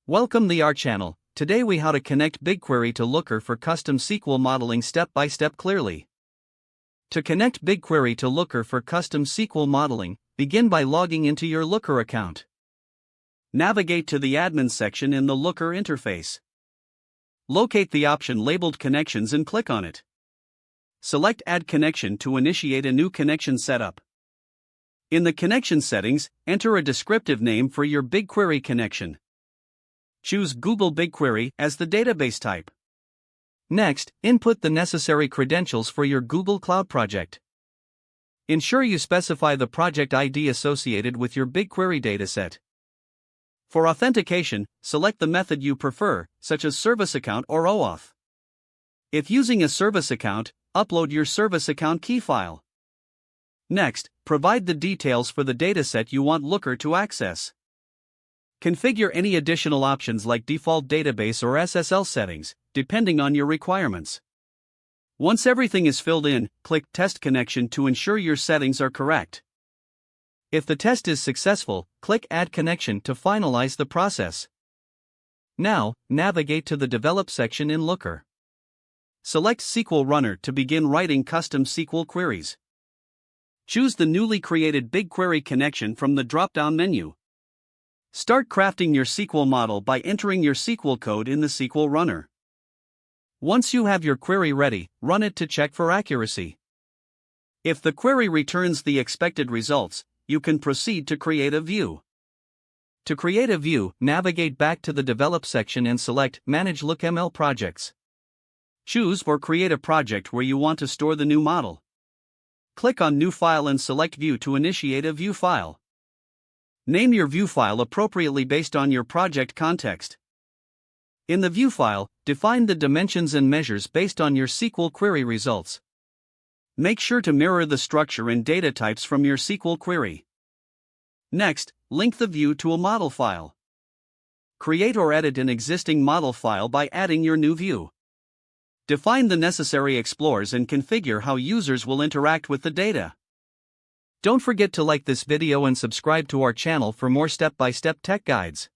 Welcome to our channel. Today we how to connect BigQuery to Looker for custom SQL modeling step by step clearly. To connect BigQuery to Looker for custom SQL modeling, begin by logging into your Looker account. Navigate to the admin section in the Looker interface. Locate the option labeled Connections and click on it. Select Add Connection to initiate a new connection setup. In the connection settings, enter a descriptive name for your BigQuery connection. Choose Google BigQuery as the database type. Next, input the necessary credentials for your Google Cloud project. Ensure you specify the project ID associated with your BigQuery dataset. For authentication, select the method you prefer, such as service account or OAuth. If using a service account, upload your service account key file. Next, provide the details for the dataset you want Looker to access. Configure any additional options like default database or SSL settings, depending on your requirements. Once everything is filled in, click Test Connection to ensure your settings are correct. If the test is successful, click Add Connection to finalize the process. Now, navigate to the Develop section in Looker. Select SQL Runner to begin writing custom SQL queries. Choose the newly created BigQuery connection from the drop-down menu. Start crafting your SQL model by entering your SQL code in the SQL Runner. Once you have your query ready, run it to check for accuracy. If the query returns the expected results, you can proceed to create a view. To create a view, navigate back to the Develop section and select Manage LookML Projects. Choose or create a project where you want to store the new model. Click on New File and select View to initiate a view file. Name your view file appropriately based on your project context. In the view file, define the dimensions and measures based on your SQL query results. Make sure to mirror the structure and data types from your SQL query. Next, link the view to a model file. Create or edit an existing model file by adding your new view. Define the necessary explorers and configure how users will interact with the data. Don't forget to like this video and subscribe to our channel for more step-by-step tech guides.